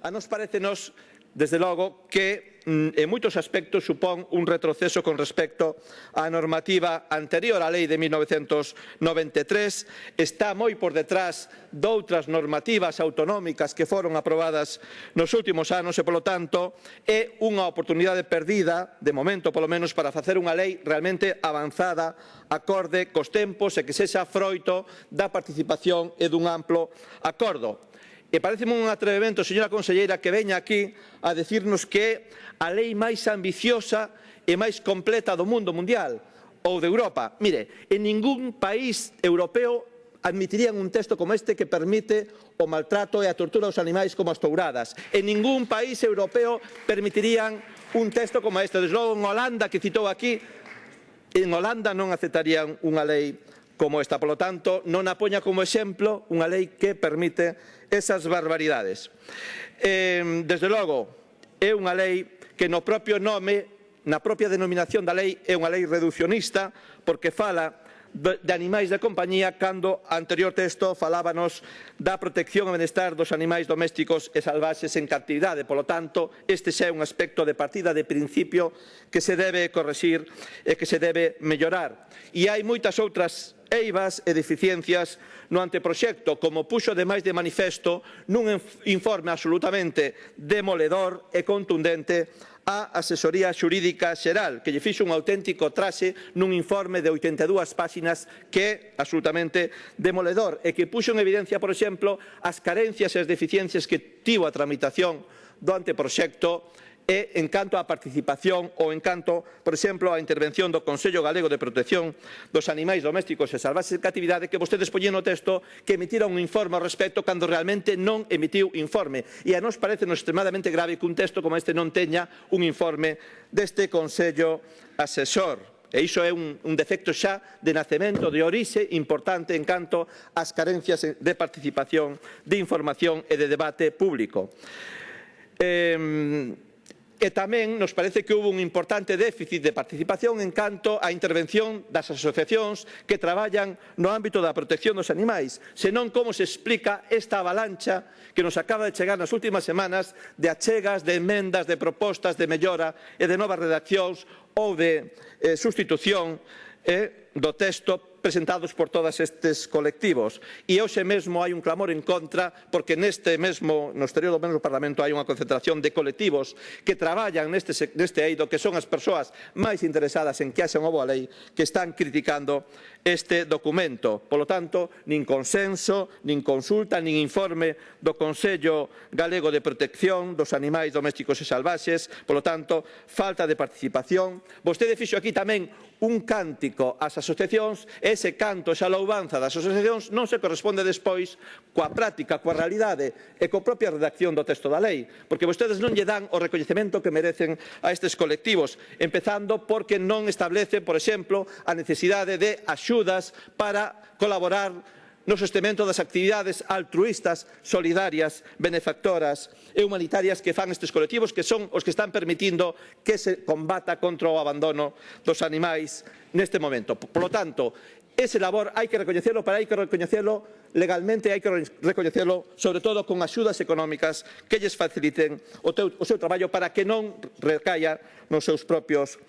A nos parecenos, desde logo, que en moitos aspectos supón un retroceso con respecto á normativa anterior, á Lei de 1993, está moi por detrás doutras normativas autonómicas que foron aprobadas nos últimos anos e, polo tanto, é unha oportunidade perdida, de momento polo menos, para facer unha lei realmente avanzada, acorde cos tempos e que sexa froito da participación e dun amplo acordo. E pareceme un atrevemento, señora conselleira, que veña aquí a decirnos que é a lei máis ambiciosa e máis completa do mundo mundial ou de Europa. Mire, en ningún país europeo admitirían un texto como este que permite o maltrato e a tortura aos animais como as touradas. En ningún país europeo permitirían un texto como este. Desde logo, en Holanda, que citou aquí, en Holanda non aceptarían unha lei como esta. Polo tanto, non a poña como exemplo unha lei que permite esas barbaridades. Desde logo, é unha lei que no propio nome, na propia denominación da lei, é unha lei reducionista, porque fala de animais de compañía, cando o anterior texto falábanos da protección e benestar dos animais domésticos e salvaxes en captividade. Polo tanto, este xa é un aspecto de partida de principio que se debe corrixir e que se debe mellorar. E hai moitas outras eivas e deficiencias no anteproxecto, como puxo ademais de manifesto nun informe absolutamente demoledor e contundente a Asesoría Xurídica Xeral, que lle fixo un auténtico traxe nun informe de 82 páxinas que é absolutamente demoledor e que puxo en evidencia, por exemplo, as carencias e as deficiencias que tivo a tramitación do anteproxecto e en canto á participación ou en canto, por exemplo, á intervención do Consello Galego de Protección dos Animais Domésticos e Salvaxes en Catividade, que vostedes poñen no texto que emitira un informe ao respecto cando realmente non emitiu informe. E a nos parece extremadamente grave que un texto como este non teña un informe deste Consello Asesor. E iso é un defecto xa de nacemento, de orixe importante en canto ás carencias de participación, de información e de debate público. E tamén nos parece que houve un importante déficit de participación en canto á intervención das asociacións que traballan no ámbito da protección dos animais, senón como se explica esta avalancha que nos acaba de chegar nas últimas semanas de achegas, de emendas, de propostas de mellora e de novas redaccións ou de sustitución do texto presentados por todos estes colectivos. E hoxe mesmo hai un clamor en contra porque no exterior do mesmo Parlamento hai unha concentración de colectivos que traballan neste eido, que son as persoas máis interesadas en que haxa unha boa lei, que están criticando este documento. Polo tanto, nin consenso, nin consulta, nin informe do Consello Galego de Protección dos Animais Domésticos e Salvaxes. Polo tanto, falta de participación. Vostede fixo aquí tamén un cántico ás asociacións e ese canto, esa louvanza das asociacións non se corresponde despois coa práctica, coa realidade e coa propia redacción do texto da lei, porque vostedes non lle dan o recoñecemento que merecen a estes colectivos, empezando porque non establece, por exemplo, a necesidade de axudas para colaborar no sostenimento das actividades altruístas, solidarias, benefactoras e humanitarias que fan estes colectivos, que son os que están permitindo que se combata contra o abandono dos animais neste momento. Por lo tanto, ese labor hai que recoñecelo, pero hai que recoñecelo legalmente, hai que recoñecelo sobre todo con axudas económicas que lles faciliten o seu traballo para que non recaia nos seus propios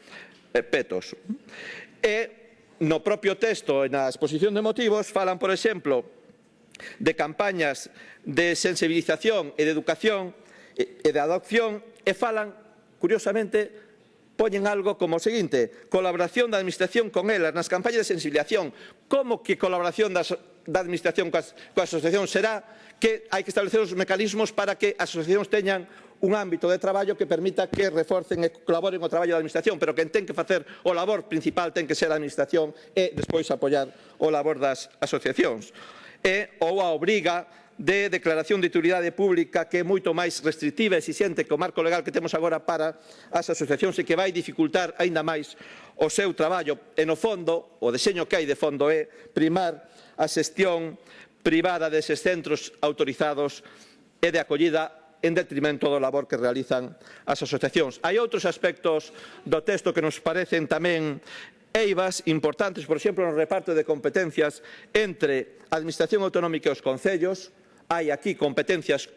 petos. E no propio texto, na exposición de motivos, falan, por exemplo, de campañas de sensibilización e de educación e de adopción e falan, curiosamente, poñen algo como o seguinte: colaboración da Administración con elas nas campañas de sensibilización. Como que colaboración da Administración coas asociacións? Será que hai que establecer os mecanismos para que as asociacións teñan un ámbito de traballo que permita que reforcen e colaboren o traballo da Administración, pero quen ten que facer o labor principal ten que ser a Administración e despois apoiar o labor das asociacións. Ou a obriga de declaración de utilidade pública, que é moito máis restrictiva e exixente que o marco legal que temos agora para as asociacións e que vai dificultar aínda máis o seu traballo. E no fondo, o deseño que hai de fondo é primar a xestión privada deses centros autorizados e de acollida en detrimento do labor que realizan as asociacións. Hai outros aspectos do texto que nos parecen tamén eivas importantes, por exemplo, no reparto de competencias entre a Administración Autonómica e os concellos. Hai aquí competencias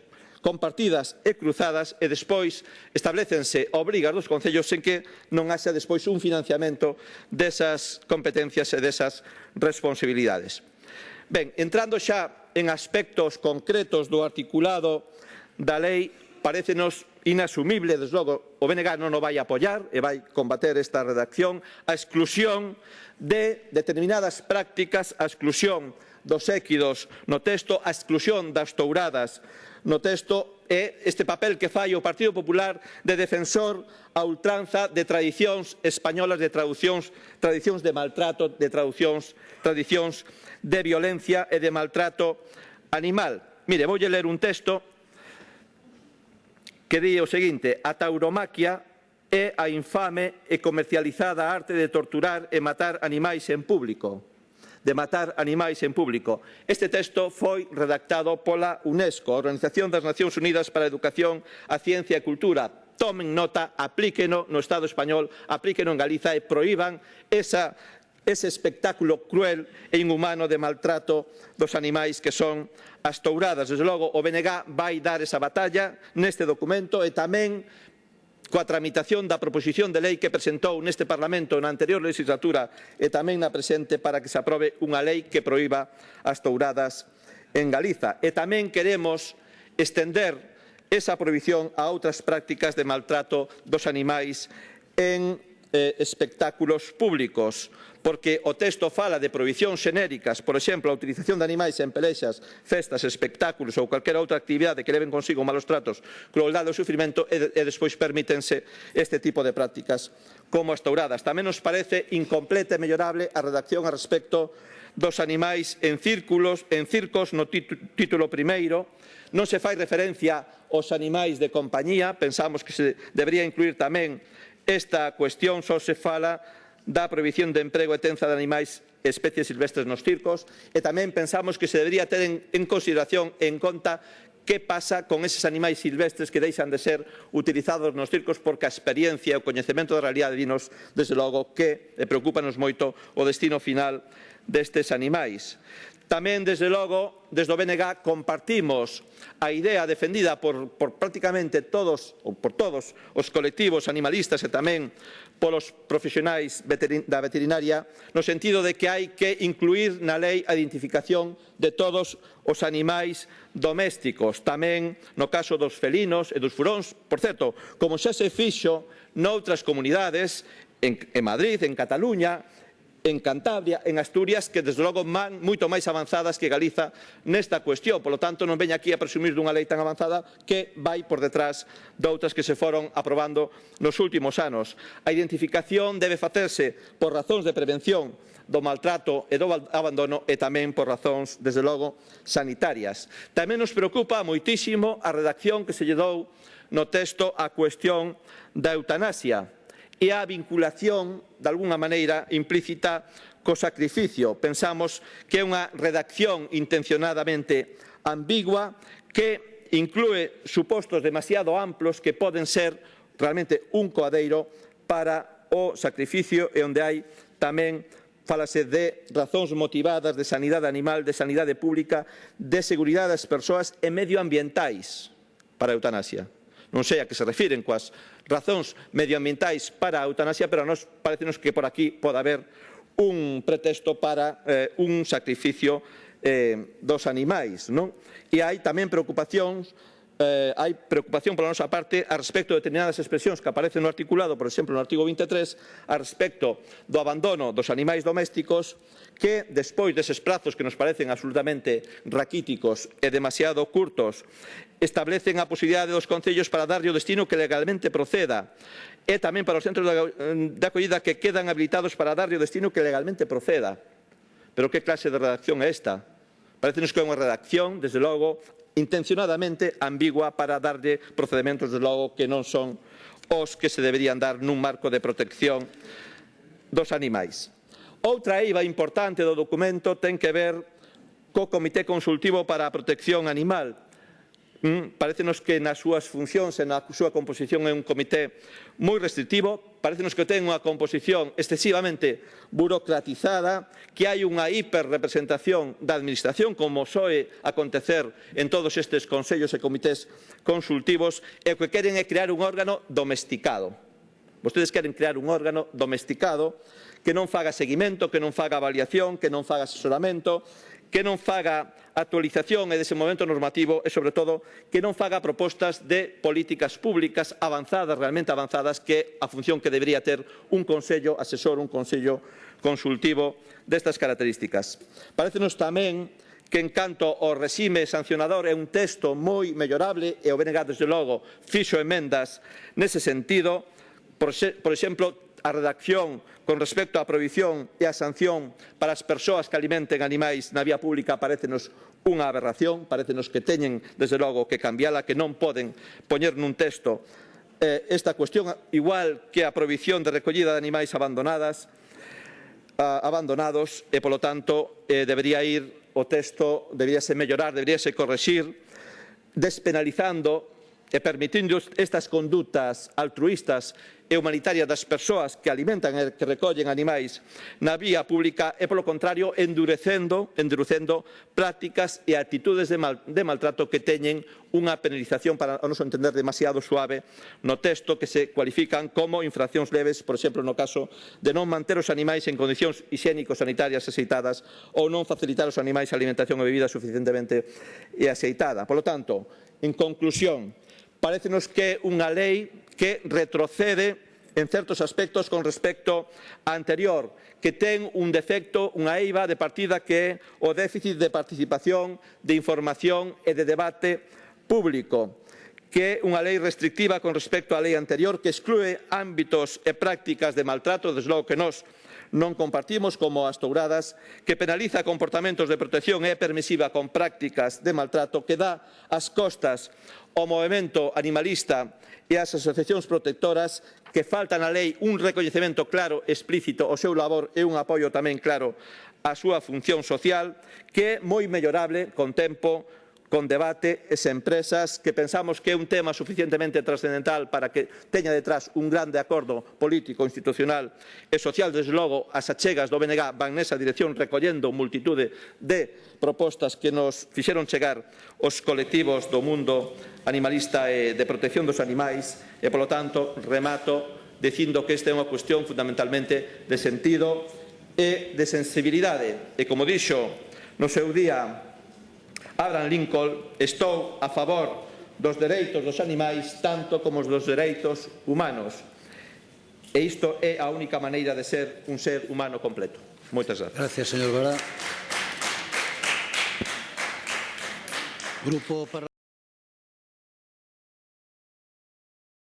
compartidas e cruzadas e despois establecense obrigas dos concellos en que non haxa despois un financiamento desas competencias e desas responsabilidades. Ben, entrando xa en aspectos concretos do articulado da lei, parécenos inasumible, desde logo, o BNG non o vai apoiar e vai combater esta redacción, a exclusión de determinadas prácticas, a exclusión dos équidos no texto, a exclusión das touradas no texto e este papel que fai o Partido Popular de defensor a ultranza de tradicións españolas, de tradicións de maltrato, de tradicións de violencia e de maltrato animal. Mire, voulle ler un texto que di o seguinte: a tauromaquia é a infame e comercializada arte de torturar e matar animais en público. Este texto foi redactado pola UNESCO, a Organización das Nacións Unidas para a Educación, a Ciencia e a Cultura. Tomen nota, aplíqueno no Estado español, aplíqueno en Galiza e proíban ese espectáculo cruel e inhumano de maltrato dos animais que son as touradas. Desde logo, o BNG vai dar esa batalla neste documento e tamén coa tramitación da proposición de lei que presentou neste Parlamento na anterior legislatura e tamén na presente para que se aprobe unha lei que proíba as touradas en Galiza. E tamén queremos estender esa prohibición a outras prácticas de maltrato dos animais en espectáculos públicos, porque o texto fala de prohibicións xenéricas, por exemplo, a utilización de animais en pelexas, festas, espectáculos ou calquera outra actividade que leven consigo malos tratos, crueldade ou sufrimento e despois permítense este tipo de prácticas como as touradas. Tamén nos parece incompleta e mellorable a redacción a respecto dos animais en circos no título primeiro. Non se fai referencia aos animais de compañía, pensamos que se debería incluir tamén esta cuestión, só se fala da prohibición de emprego e tenza de animais e especies silvestres nos circos e tamén pensamos que se debería ter en consideración e en conta que pasa con eses animais silvestres que deixan de ser utilizados nos circos porque a experiencia e o coñecemento da realidade dinos, desde logo, que preocúpanos moito o destino final destes animais. Tamén, desde logo, desde o BNG compartimos a idea defendida por prácticamente todos os colectivos animalistas e tamén polos profesionais da veterinaria, no sentido de que hai que incluir na lei a identificación de todos os animais domésticos, tamén no caso dos felinos e dos furóns. Por certo, como xa se fixo noutras comunidades, en Madrid, en Cataluña, en Cantabria, en Asturias, que desde logo van moito máis avanzadas que Galiza nesta cuestión. Polo tanto, non veña aquí a presumir dunha lei tan avanzada que vai por detrás de outras que se foron aprobando nos últimos anos. A identificación debe facerse por razóns de prevención do maltrato e do abandono e tamén por razóns, desde logo, sanitarias. Tamén nos preocupa moitísimo a redacción que se lle dou no texto á cuestión da eutanasia e a vinculación, de alguna maneira, implícita co sacrificio. Pensamos que é unha redacción intencionadamente ambigua que inclúe supostos demasiado amplos que poden ser realmente un coadeiro para o sacrificio e onde hai tamén fálase de razóns motivadas de sanidade animal, de sanidade pública, de seguridade das persoas e medioambientais para a eutanasia. Non sei a que se refiren coas razóns medioambientais para a eutanasia, pero a nos parecenos que por aquí pode haber un pretexto para un sacrificio dos animais, non? E hai tamén preocupación pola nosa parte a respecto de determinadas expresións que aparecen no articulado, por exemplo, no artigo 23, a respecto do abandono dos animais domésticos que, despois deses prazos que nos parecen absolutamente raquíticos e demasiado curtos, establecen a posibilidade dos concellos para darlle o destino que legalmente proceda e tamén para os centros de acollida que quedan habilitados para darlle o destino que legalmente proceda. Pero que clase de redacción é esta? Parecenos que é unha redacción, desde logo, intencionadamente ambigua para darlle procedementos, desde logo, que non son os que se deberían dar nun marco de protección dos animais. Outra eiva importante do documento ten que ver co Comité Consultivo para a Protección Animal. Parécenos que nas súas funcións e na súa composición é un comité moi restrictivo, parécenos que ten unha composición excesivamente burocratizada, que hai unha hiperrepresentación da administración, como soe acontecer en todos estes consellos e comités consultivos, e o que queren é crear un órgano domesticado. Vostedes queren crear un órgano domesticado que non faga seguimento, que non faga avaliación, que non faga asesoramento, que non faga actualización e desenvolvemento normativo e, sobre todo, que non faga propostas de políticas públicas avanzadas, realmente avanzadas, que é a función que debería ter un consello asesor, un consello consultivo destas características. Parécenos tamén que, en canto ao regime sancionador, é un texto moi mellorable e o BNG, desde logo, fixo emendas nese sentido. Por exemplo, a redacción con respecto á prohibición e á sanción para as persoas que alimenten animais na vía pública parécenos unha aberración, parécenos que teñen, desde logo, que cambiala, que non poden poñer nun texto esta cuestión, igual que a prohibición de recollida de animais abandonados, e, polo tanto, debería ir o texto, deberíase mellorar, deberíase correxir, despenalizando e permitindo estas condutas altruístas e humanitarias das persoas que alimentan e que recollen animais na vía pública e, polo contrario, endurecendo prácticas e actitudes de maltrato que teñen unha penalización, para o noso entender, demasiado suave no texto, que se cualifican como infraccións leves, por exemplo, no caso de non manter os animais en condicións hixiénico-sanitarias axeitadas ou non facilitar aos animais a alimentación e bebida suficientemente axeitada. Polo tanto, en conclusión, parécenos que é unha lei que retrocede en certos aspectos con respecto á anterior, que ten un defecto, unha eiva de partida, que é o déficit de participación, de información e de debate público, que é unha lei restrictiva con respecto á lei anterior, que exclúe ámbitos e prácticas de maltrato, desde logo que nós non compartimos, como as touradas, que penaliza comportamentos de protección e é permisiva con prácticas de maltrato, que dá as costas ao movemento animalista e ás asociacións protectoras, que falta na lei un recoñecemento claro, explícito ao seu labor e un apoio tamén claro á súa función social, que é moi mellorable con tempo, con debate e sen presas, que pensamos que é un tema suficientemente trascendental para que teña detrás un grande acordo político, institucional e social. Desde logo, as achegas do BNG van nesa dirección, recollendo multitude de propostas que nos fixeron chegar os colectivos do mundo animalista e de protección dos animais e, polo tanto, remato dicindo que esta é unha cuestión fundamentalmente de sentido e de sensibilidade. E, como dixo no seu día Abraham Lincoln, estou a favor dos dereitos dos animais tanto como os dos dereitos humanos. E isto é a única maneira de ser un ser humano completo. Moitas gracias. Gracias, señor Bará.